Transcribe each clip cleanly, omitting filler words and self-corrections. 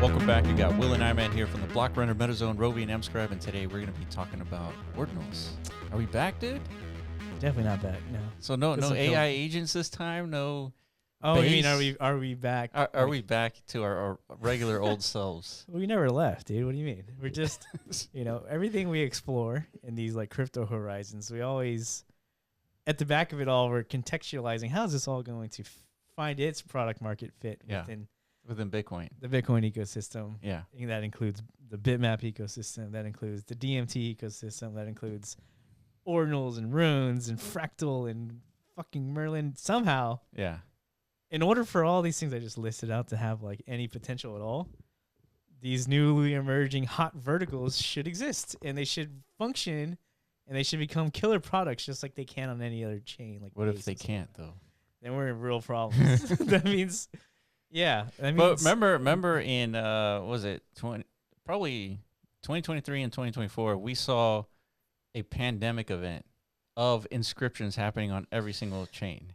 Welcome back. You got Will and Iron here from the Block Runner, MetaZone, Rovi, and Mscribe, and today we're going to be talking about Ordinals. Are we back, dude? Definitely not back. No. So no AI agents this time. No. Oh, base? you mean are we back? Are we back to our regular old selves? We never left, dude. What do you mean? We're just everything we explore in these like crypto horizons, we always at the back of it all we're contextualizing how is this all going to find its product market fit within Bitcoin. The Bitcoin ecosystem. Yeah. And that includes the bitmap ecosystem, that includes the DMT ecosystem, that includes ordinals and runes and fractal and fucking Merlin. Somehow, in order for all these things I just listed out to have like any potential at all, these newly emerging hot verticals should exist and they should function and they should become killer products just like they can on any other chain. Like, what if they can't though? Then we're in real problems. That means, but remember in was it probably 2023 and 2024 we saw a pandemic event of inscriptions happening on every single chain.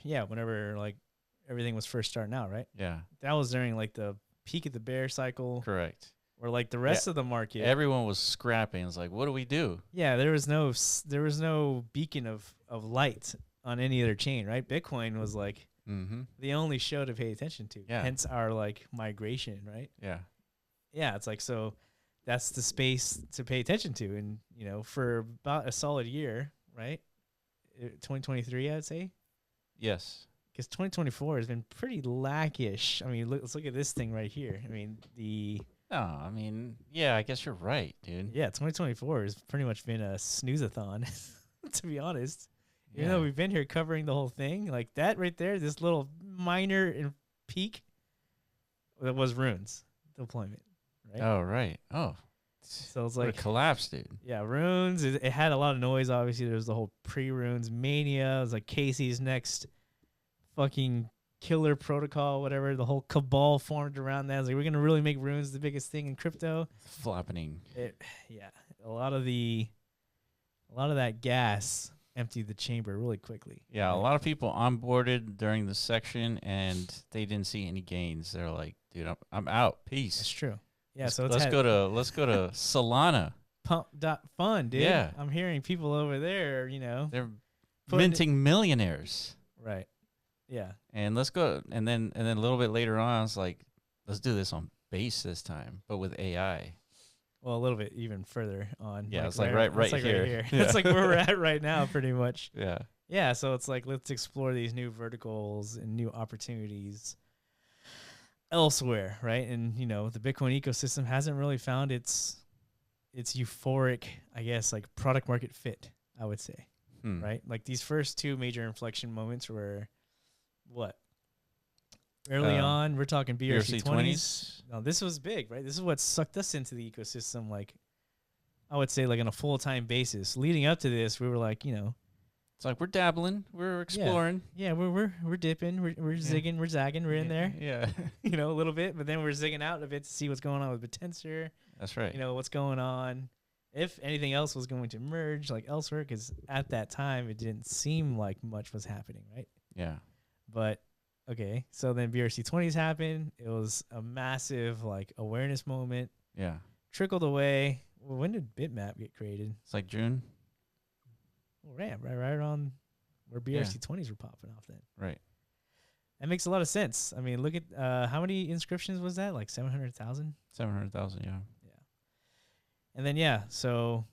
Yeah, whenever like everything was first starting out, right? Yeah. That was during like the peak of the bear cycle. Correct. Or like the rest of the market. Everyone was scrapping. It's like, what do we do? Yeah, there was no beacon of light on any other chain, right? Bitcoin was like the only show to pay attention to. Yeah. Hence our like migration, right? Yeah. Yeah, it's like so that's the space to pay attention to. And, for about a solid year, right? 2023, I'd say. Yes. Because 2024 has been pretty lackish. I mean, let's look at this thing right here. I mean, I guess you're right, dude. Yeah, 2024 has pretty much been a snooze-a-thon, to be honest. Even though we've been here covering the whole thing, like that right there, this little minor peak, that was runes deployment, right? Oh, right. Oh. So it's like a collapse, dude. Yeah, runes. It had a lot of noise. Obviously, there was the whole pre-runes mania. It was like Casey's next fucking killer protocol, whatever. The whole cabal formed around that. It was like, we're gonna really make runes the biggest thing in crypto. Flappening. A lot of that gas emptied the chamber really quickly. Yeah, a lot of people onboarded during the section and they didn't see any gains. They're like, dude, I'm out. Peace. That's true. Yeah, let's go to Solana. Pump.fun, dude. Yeah. I'm hearing people over there, they're minting millionaires. Right. Yeah. And let's go and then a little bit later on it's like, let's do this on base this time, but with AI. Well, a little bit even further on. Yeah, it's like right here. It's like where we're at right now, pretty much. Yeah. Yeah, so it's like, let's explore these new verticals and new opportunities elsewhere, right? And, the Bitcoin ecosystem hasn't really found its euphoric, I guess, like product market fit, I would say, right? Like these first two major inflection moments were what? Early on, we're talking BRC20s. No, this was big, right? This is what sucked us into the ecosystem, like, I would say, like on a full-time basis. Leading up to this, we were like, it's like we're dabbling, we're exploring. Yeah, we're dipping, we're zigging, we're zagging, we're in there. Yeah. A little bit, but then we're zigging out a bit to see what's going on with Potensor. That's right. What's going on. If anything else was going to merge like elsewhere, because at that time it didn't seem like much was happening, right? Yeah. But okay, so then BRC20s happened. It was a massive like awareness moment. Yeah. Trickled away. Well, when did Bitmap get created? It's like June. Right around where BRC20s were popping off then. Right. That makes a lot of sense. I mean, look at how many inscriptions was that? Like 700,000? 700,000, yeah. Yeah. And then, so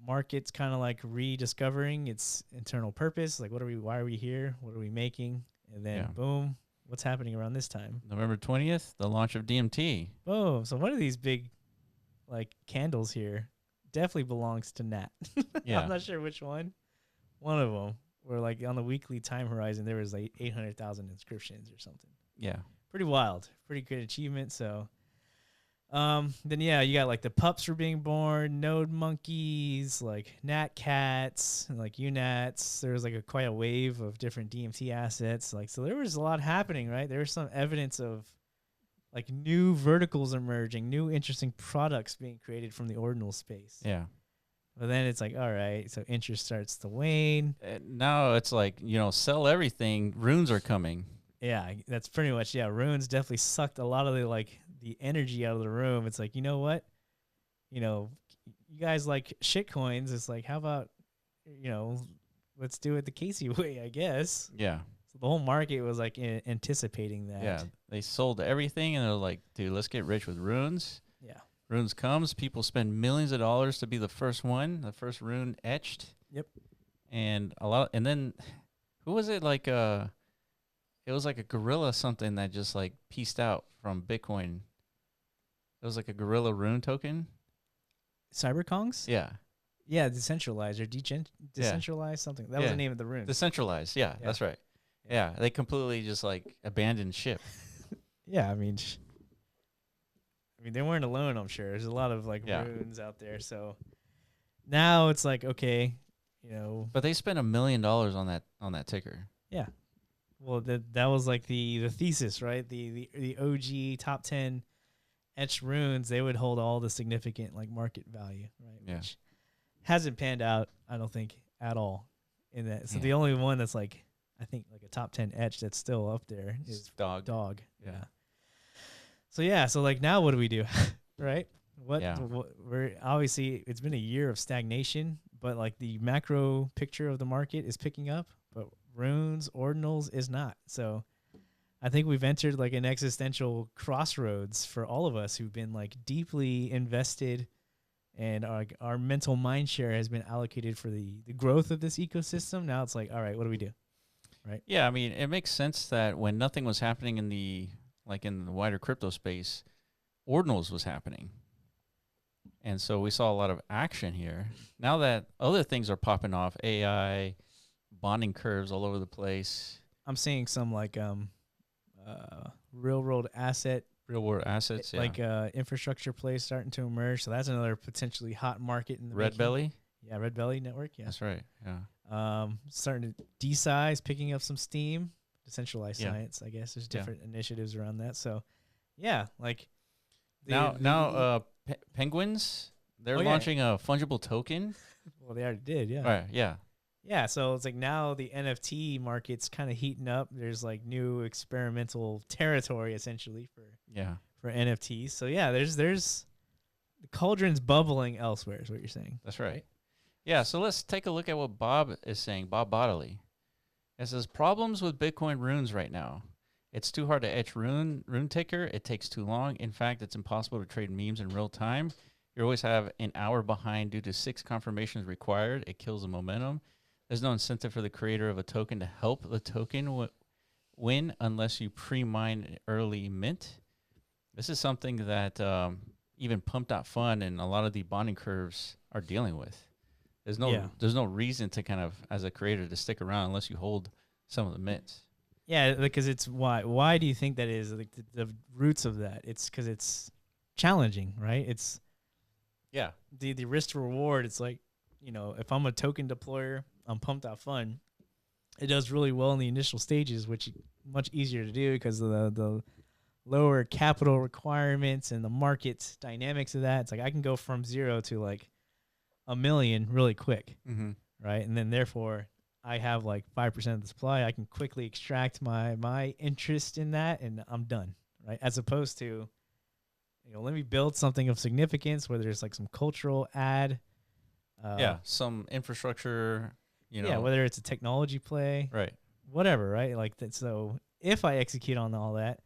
market's kind of like rediscovering its internal purpose. Like, why are we here? What are we making? And then, boom, what's happening around this time? November 20th, the launch of DMT. Oh, so one of these big, like, candles here definitely belongs to NAT. Yeah. I'm not sure which one. One of them, where, like, on the weekly time horizon, there was, like, 800,000 inscriptions or something. Yeah. Pretty wild. Pretty good achievement, so... then you got like the pups were being born, node monkeys, like nat cats, and like UNATs. There was like quite a wave of different DMT assets. Like, so there was a lot happening, right? There was some evidence of like new verticals emerging, new interesting products being created from the ordinal space. Yeah. But then it's like, all right, so interest starts to wane. Now it's like, sell everything. Runes are coming. Yeah, that's pretty much, yeah. Runes definitely sucked a lot of the energy out of the room. It's like, you know what? You know, you guys like shit coins. It's like, how about, you know, let's do it the Casey way, I guess. Yeah. So the whole market was like anticipating that. Yeah. They sold everything and they're like, dude, let's get rich with runes. Yeah. Runes comes, people spend millions of dollars to be the first one, the first rune etched. Yep. And then who was it like it was like a gorilla something that just like pieced out from Bitcoin. It was like a gorilla rune token. Cyberkongs? Yeah. Yeah, decentralized or decentralized something. That was the name of the rune. Decentralized. Yeah, that's right. Yeah, they completely just like abandoned ship. Yeah, I mean, they weren't alone, I'm sure. There's a lot of like runes out there. So now it's like, okay, you know. But they spent $1 million on that ticker. Yeah. Well, that was like the thesis, right? The OG top 10 etched runes, they would hold all the significant like market value, right? Yeah. Which hasn't panned out, I don't think, at all in that. So the only one that's like, I think like a top 10 etched that's still up there is Dog. Yeah. So like now what do we do? Right? We're obviously, it's been a year of stagnation, but like the macro picture of the market is picking up, but runes, ordinals is not. So I think we've entered like an existential crossroads for all of us who've been like deeply invested, and our mental mind share has been allocated for the growth of this ecosystem. Now it's like, all right, what do we do? Right? Yeah, I mean, it makes sense that when nothing was happening in the wider crypto space, Ordinals was happening. And so we saw a lot of action here. Now that other things are popping off, AI, bonding curves all over the place. I'm seeing some like real world assets, like infrastructure plays starting to emerge. So that's another potentially hot market in the Red Belly? Yeah, Red Belly Network. Yeah, that's right. Yeah. Starting to de-size, picking up some steam. Decentralized science, I guess. There's different initiatives around that. So, yeah, like Penguins, they're launching a fungible token. Well, they already did. Yeah. Right. Yeah. Yeah, so it's like now the NFT market's kind of heating up. There's like new experimental territory essentially for NFTs. So yeah, there's the cauldron's bubbling elsewhere is what you're saying. That's right. Yeah, so let's take a look at what Bob is saying, Bob Bodily. It says problems with Bitcoin runes right now. It's too hard to etch rune ticker. It takes too long. In fact, it's impossible to trade memes in real time. You always have an hour behind due to 6 confirmations required. It kills the momentum. There's no incentive for the creator of a token to help the token win unless you pre-mine early mint. This is something that even Pump.Fun and a lot of the bonding curves are dealing with. There's no reason to kind of, as a creator, to stick around unless you hold some of the mints. Yeah, because it's why. Why do you think that is? Like the roots of that? It's because it's challenging, right? It's the risk to reward. It's like, you know, if I'm a token deployer on Pump.Fun, it does really well in the initial stages, which is much easier to do because of the lower capital requirements and the market dynamics of that. It's like I can go from 0 to like 1 million really quick, right? And then therefore I have like 5% of the supply. I can quickly extract my interest in that, and I'm done, right? As opposed to, you know, let me build something of significance where there's like some cultural add. Some infrastructure, you know. Yeah, whether it's a technology play. Right. Whatever, right? Like that. So if I execute on all that,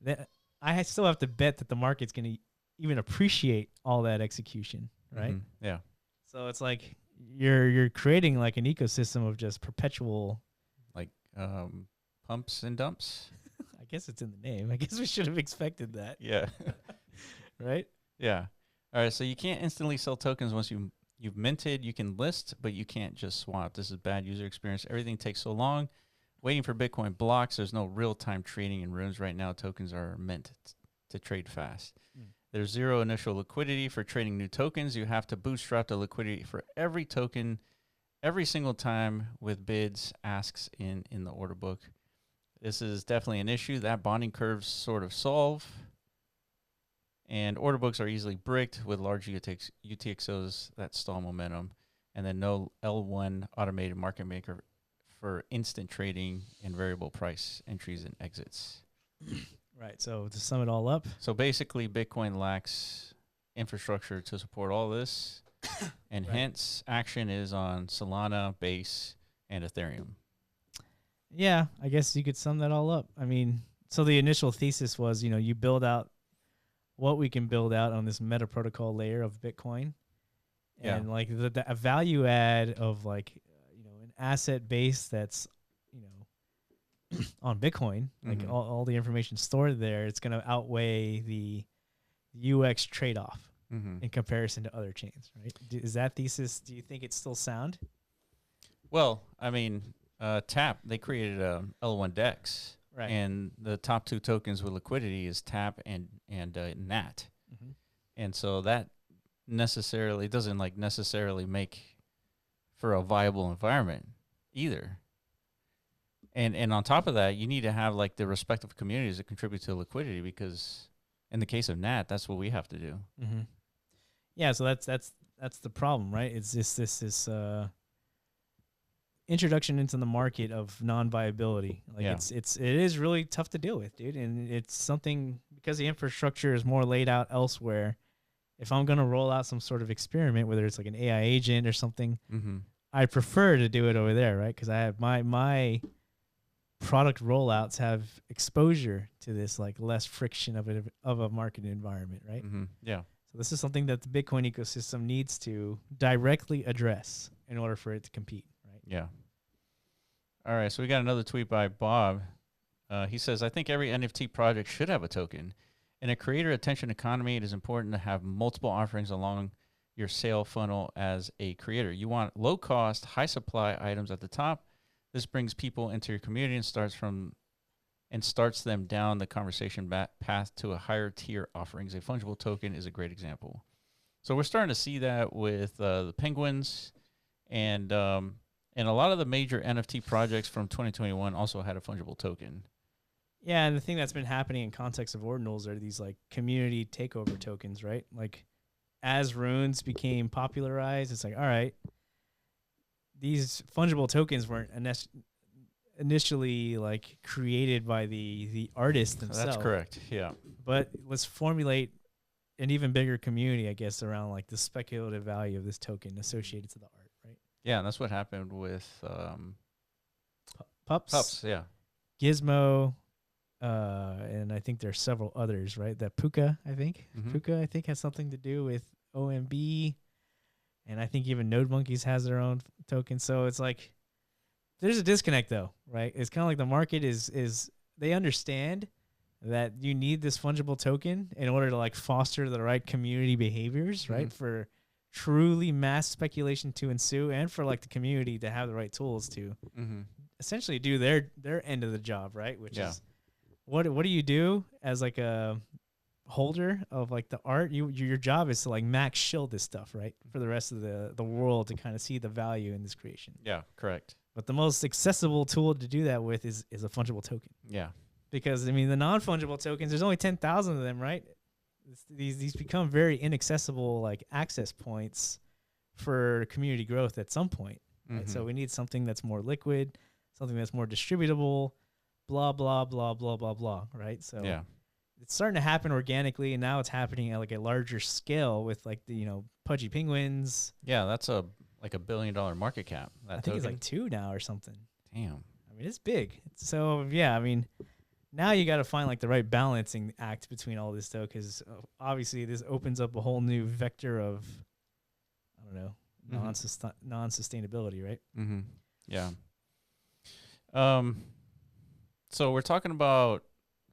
then I still have to bet that the market's going to even appreciate all that execution, right? Yeah. So it's like you're creating like an ecosystem of just perpetual, like pumps and dumps. I guess it's in the name. I guess we should have expected that. Yeah. Right? Yeah. All right. So you can't instantly sell tokens once you've minted. You can list, but you can't just swap. This is bad user experience. Everything takes so long. Waiting for Bitcoin blocks. There's no real-time trading in runes right now. Tokens are meant to trade fast. There's zero initial liquidity for trading new tokens. You have to bootstrap the liquidity for every token every single time with bids, asks in the order book. This is definitely an issue that bonding curves sort of solve. And order books are easily bricked with large UTXOs that stall momentum. And then no L1 automated market maker for instant trading and variable price entries and exits. Right. So to sum it all up. So basically, Bitcoin lacks infrastructure to support all this, and hence action is on Solana, Base, and Ethereum. Yeah, I guess you could sum that all up. I mean, so the initial thesis was, you build out what we can build out on this meta protocol layer of Bitcoin, and like the a value add of like an asset base that's on Bitcoin, like all the information stored there, it's going to outweigh the UX trade-off in comparison to other chains, right? Is that thesis, do you think it's still sound? Well, I mean, TAP, they created a L1 DEX, right? And the top two tokens with liquidity is TAP and NAT. And so that doesn't necessarily make for a viable environment either. And on top of that, you need to have like the respective communities that contribute to liquidity, because in the case of NAT, that's what we have to do. Yeah, so that's the problem, right? It's just this introduction into the market of non-viability. Like it is really tough to deal with, dude. And it's something, because the infrastructure is more laid out elsewhere. If I'm gonna roll out some sort of experiment, whether it's like an AI agent or something, I prefer to do it over there, right? Because I have my product rollouts have exposure to this like less friction of a market environment, right? Yeah. So this is something that the Bitcoin ecosystem needs to directly address in order for it to compete, right? Yeah. All right, so we got another tweet by Bob. He says, I think every NFT project should have a token. In a creator attention economy, it is important to have multiple offerings along your sale funnel as a creator. You want low cost, high supply items at the top. This brings people into your community and starts them down the conversation path to a higher tier offerings. A fungible token is a great example. So we're starting to see that with the penguins, and a lot of the major NFT projects from 2021 also had a fungible token. Yeah, and the thing that's been happening in context of Ordinals are these like community takeover tokens, right? Like as runes became popularized, it's like, all right, these fungible tokens weren't initially like created by the artists themselves. That's correct. Yeah. But let's formulate an even bigger community, I guess, around like the speculative value of this token associated to the art, right? Yeah, and that's what happened with Pups. Pups, yeah. Gizmo, and I think there's several others, right? That Puka, I think. Puka, I think, has something to do with OMB. And I think even Node Monkeys has their own token. So it's like there's a disconnect though, right? It's kind of like the market is they understand that you need this fungible token in order to like foster the right community behaviors, right? For truly mass speculation to ensue, and for like the community to have the right tools to essentially do their end of the job, right? Which is what do you do as like a holder of like the art? Your job is to like max shield this stuff, right, for the rest of the world to kind of see the value in this creation. Yeah, correct. But the most accessible tool to do that with is a fungible token. Yeah, because I mean the non-fungible tokens, there's only 10,000 of them, right? These become very inaccessible like access points for community growth at some point, right? So we need something that's more liquid, something that's more distributable, blah blah blah blah blah blah, right? So it's starting to happen organically, and now it's happening at like a larger scale with like the pudgy penguins. Yeah, that's like $1 billion market cap. I think it's like 2 now or something. Damn. I mean, it's big. So yeah, I mean, now you got to find like the right balancing act between all this though, because obviously this opens up a whole new vector of, I don't know, non-sustainability, right? Yeah. So we're talking about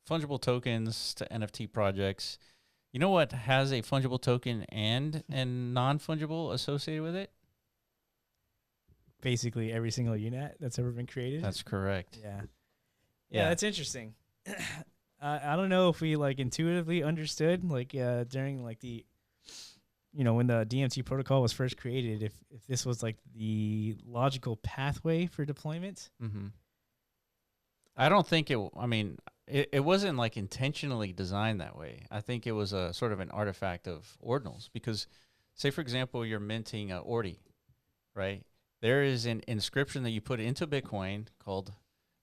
fungible tokens to NFT projects. You know what has a fungible token and non-fungible associated with it? Basically every single UNAT that's ever been created. That's correct. Yeah, that's interesting. I don't know if we like intuitively understood like during like the when the DMT protocol was first created, if this was like the logical pathway for deployment. I don't think it wasn't like intentionally designed that way. I think it was a sort of an artifact of Ordinals, because say for example you're minting Ordi, right? there is an inscription that you put into Bitcoin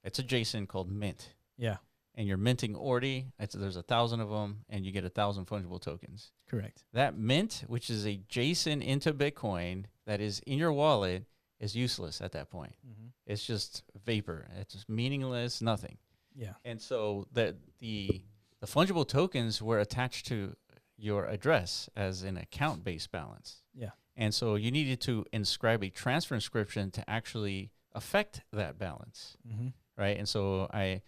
it's a JSON called mint. Yeah. And you're minting Ordi. There's 1,000 of them, and you get 1,000 fungible tokens. Correct. That mint, which is a JSON into Bitcoin that is in your wallet, is useless at that point. Mm-hmm. It's just vapor. It's just meaningless, nothing. Yeah. And so the fungible tokens were attached to your address as an account-based balance. Yeah. And so you needed to inscribe a transfer inscription to actually affect that balance, right? And so I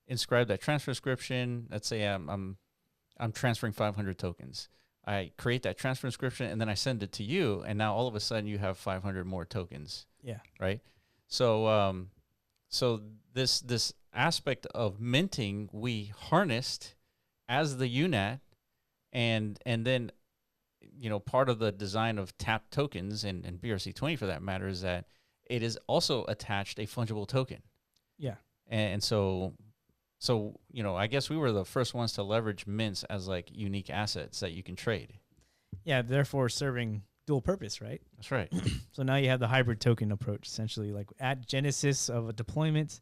inscribed that transfer inscription. Let's say I'm transferring 500 tokens. I create that transfer inscription, and then I send it to you, and now all of a sudden you have 500 more tokens. Yeah. Right? So so this aspect of minting we harnessed as the UNAT, and then, part of the design of tap tokens and BRC20 for that matter is that it is also attached a fungible token. Yeah. And so I guess we were the first ones to leverage mints as like unique assets that you can trade. Yeah, therefore serving dual purpose, right? That's right. So now you have the hybrid token approach, essentially. Like at genesis of a deployment,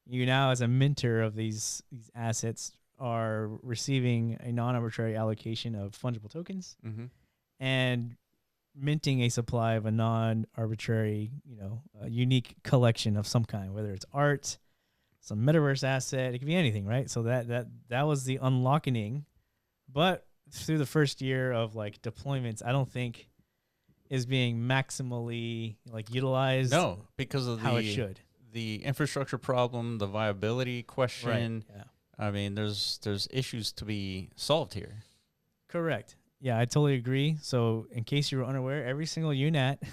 you now as a minter of these assets are receiving a non-arbitrary allocation of fungible tokens and minting a supply of a non-arbitrary, a unique collection of some kind, whether it's art, some metaverse asset, it could be anything, right? So that was the unlocking, but through the first year of like deployments, I don't think is being maximally like utilized. No, because of how it should. The infrastructure problem, the viability question. Right. Yeah. I mean, there's issues to be solved here. Correct. Yeah, I totally agree. So in case you were unaware, every single UNAT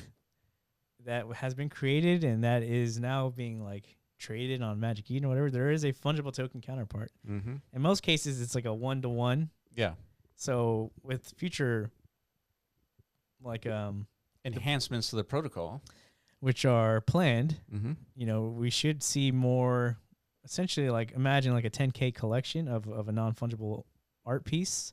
that has been created and that is now being like traded on Magic Eden or whatever, there is a fungible token counterpart. In most cases, it's like a 1-to-1. Yeah. So with future like enhancements to the protocol, which are planned, we should see more. Essentially, like imagine like a 10K collection of a non-fungible art piece,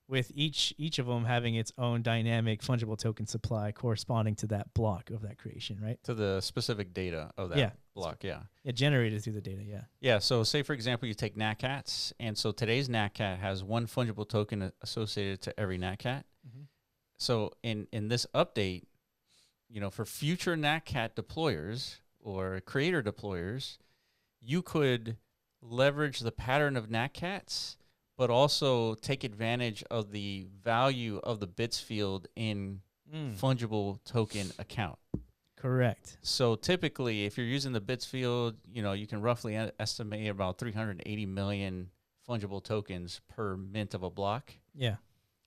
with each of them having its own dynamic fungible token supply corresponding to that block of that creation, right? To the specific data of that block, yeah. Yeah, generated through the data, yeah. Yeah, so say, for example, you take NatCats, and so today's NatCat has one fungible token associated to every NatCat. So in this update, for future NatCat deployers or creator deployers, you could leverage the pattern of NatCats, but also take advantage of the value of the bits field in fungible token account. Correct. So typically, if you're using the bits field, you can roughly estimate about 380 million fungible tokens per mint of a block. Yeah.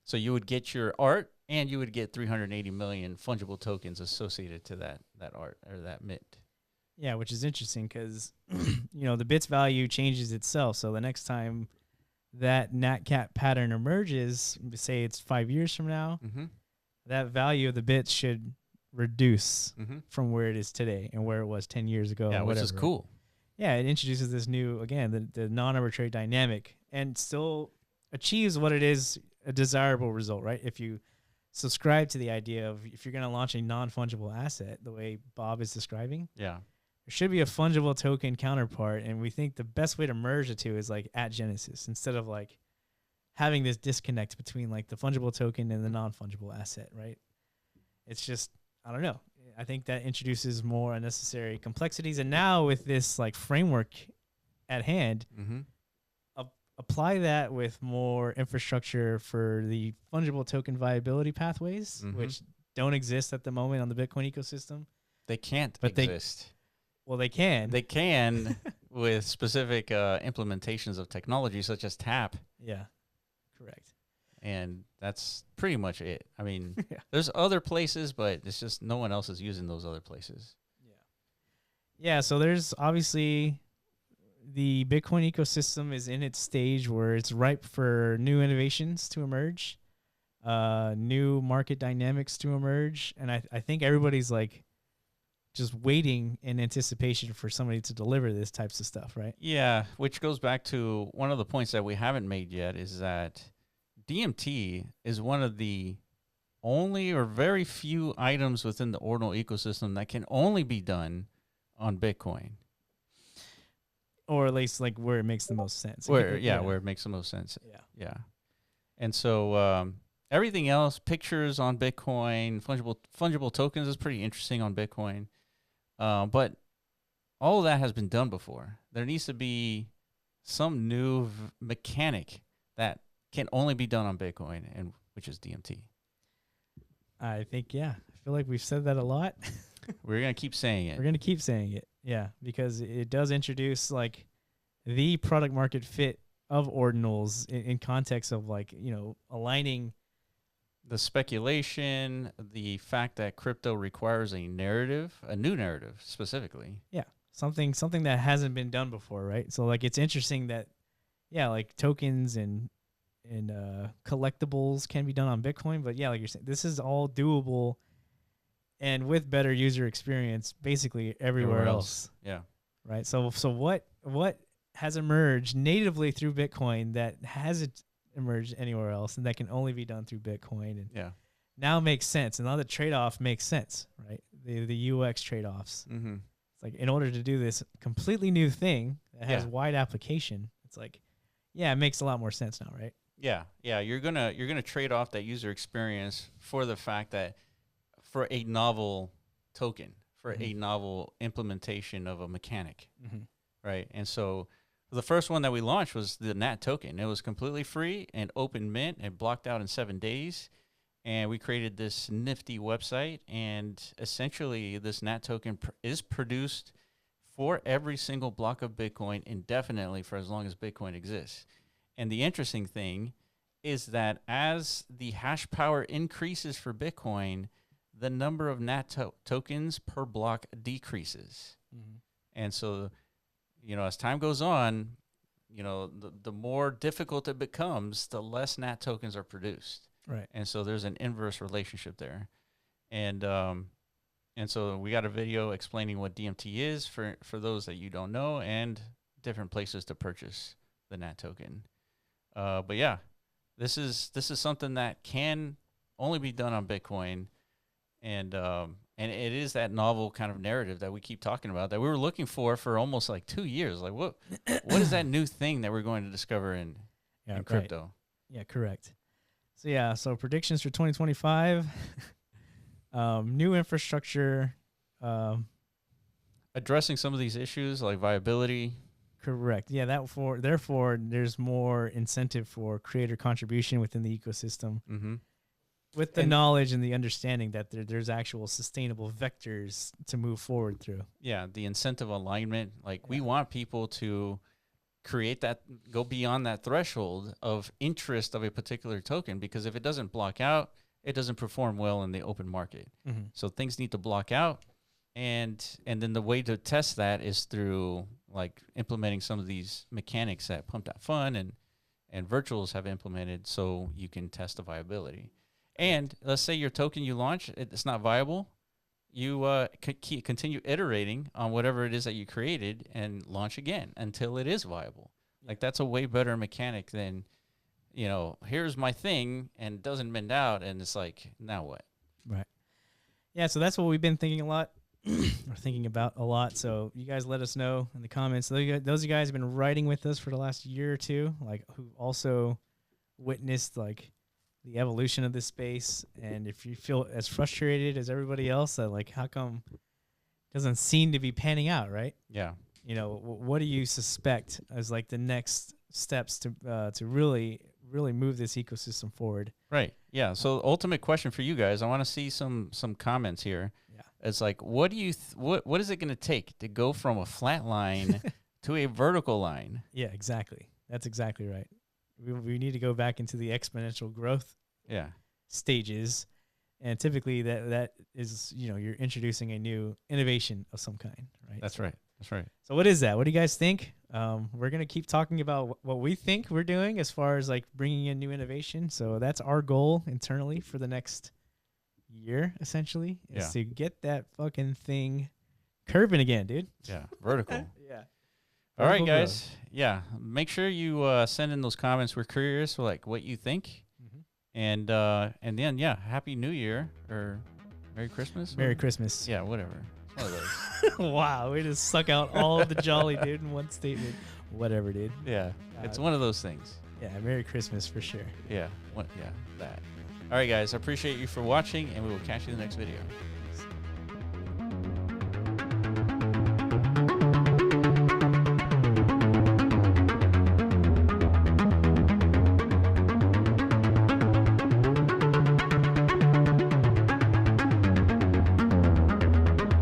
So you would get your art, and you would get 380 million fungible tokens associated to that art or that mint. Yeah, which is interesting because, the bits value changes itself. So the next time that NatCat pattern emerges, say it's 5 years from now, that value of the bits should reduce from where it is today and where it was 10 years ago. Yeah, which is cool. Yeah, it introduces this new, again, the non-arbitrary dynamic and still achieves what it is, a desirable result, right? If you subscribe to the idea of if you're going to launch a non-fungible asset, the way Bob is describing, there should be a fungible token counterpart, and we think the best way to merge the two is like at Genesis, instead of like having this disconnect between like the fungible token and the non-fungible asset, right? It's just, I don't know. I think that introduces more unnecessary complexities, and now with this like framework at hand, apply that with more infrastructure for the fungible token viability pathways, which don't exist at the moment on the Bitcoin ecosystem. They can't exist. Well, they can. They can with specific implementations of technology such as TAP. Yeah, correct. And that's pretty much it. I mean, there's other places, but it's just no one else is using those other places. Yeah, so there's obviously the Bitcoin ecosystem is in its stage where it's ripe for new innovations to emerge, new market dynamics to emerge. And I think everybody's like just waiting in anticipation for somebody to deliver this types of stuff, right? Yeah, which goes back to one of the points that we haven't made yet is that DMT is one of the only or very few items within the ordinal ecosystem that can only be done on Bitcoin. Or at least like where it makes the most sense. Where it makes the most sense. Yeah. Yeah. And so everything else, pictures on Bitcoin, fungible tokens is pretty interesting on Bitcoin. But all of that has been done before. There needs to be some new mechanic that can only be done on Bitcoin, and which is DMT. I think, I feel like we've said that a lot. We're going to keep saying it. We're going to keep saying it. Yeah, because it does introduce like the product market fit of ordinals in context of like, aligning the speculation, the fact that crypto requires a narrative, a new narrative specifically. Yeah, something that hasn't been done before, right? So like it's interesting that like tokens and collectibles can be done on Bitcoin, but like you're saying, this is all doable and with better user experience basically everywhere else. Yeah. Right. So what has emerged natively through Bitcoin that hasn't emerged anywhere else and that can only be done through Bitcoin and now makes sense. And now the trade-off makes sense, right? The UX trade-offs. Mm-hmm. It's like in order to do this completely new thing that has wide application, it's like, it makes a lot more sense now, right? Yeah. You're gonna trade off that user experience for the fact that for a novel token, for a novel implementation of a mechanic, right? And so the first one that we launched was the NAT token. It was completely free and open mint and blocked out in 7 days. And we created this nifty website. And essentially, this NAT token is produced for every single block of Bitcoin indefinitely for as long as Bitcoin exists. And the interesting thing is that as the hash power increases for Bitcoin, the number of NAT tokens per block decreases. And so, as time goes on, the more difficult it becomes, the less NAT tokens are produced. Right. And so there's an inverse relationship there. And so we got a video explaining what DMT is for those that you don't know and different places to purchase the NAT token. But yeah, this is something that can only be done on Bitcoin. And it is that novel kind of narrative that we keep talking about that we were looking for almost like 2 years. Like what is that new thing that we're going to discover in crypto? Right. Yeah, correct. So predictions for 2025, new infrastructure, addressing some of these issues like viability. Correct. Yeah, therefore there's more incentive for creator contribution within the ecosystem. Mm-hmm. With the knowledge and the understanding that there's actual sustainable vectors to move forward through. Yeah, the incentive alignment. Like we want people to create that, go beyond that threshold of interest of a particular token, because if it doesn't block out, it doesn't perform well in the open market. Mm-hmm. So things need to block out. And then the way to test that is through like implementing some of these mechanics that Pump.Fun and Virtuals have implemented so you can test the viability. And let's say your token you launch, it's not viable. You continue iterating on whatever it is that you created and launch again until it is viable. Like that's a way better mechanic than, here's my thing and it doesn't bend out and it's like, now what? Right. Yeah, so that's what we've been thinking a lot or thinking about a lot. So you guys let us know in the comments. Those of you guys have been writing with us for the last year or two, like who also witnessed like the evolution of this space, and if you feel as frustrated as everybody else, that like how come it doesn't seem to be panning out, right? Yeah. What do you suspect as like the next steps to really move this ecosystem forward? Right. Yeah. So ultimate question for you guys, I want to see some comments here. Yeah. It's like, what do you what is it going to take to go from a flat line to a vertical line? Yeah, exactly. That's exactly right. We need to go back into the exponential growth stages, and typically that is you're introducing a new innovation of some kind, right? That's right. So what is that? What do you guys think? We're gonna keep talking about what we think we're doing as far as like bringing in new innovation. So that's our goal internally for the next year, essentially, is to get that fucking thing curving again, dude. Yeah, vertical. Yeah. All right, guys. Yeah, make sure you send in those comments. We're curious, like what you think, And then Happy New Year or Merry Christmas. Merry Christmas. Yeah, whatever. It's one of those. Wow, we just suck out all of the jolly, dude, in one statement. Whatever, dude. Yeah, it's one of those things. Yeah, Merry Christmas for sure. Yeah, that. All right, guys, I appreciate you for watching, and we will catch you in the next video.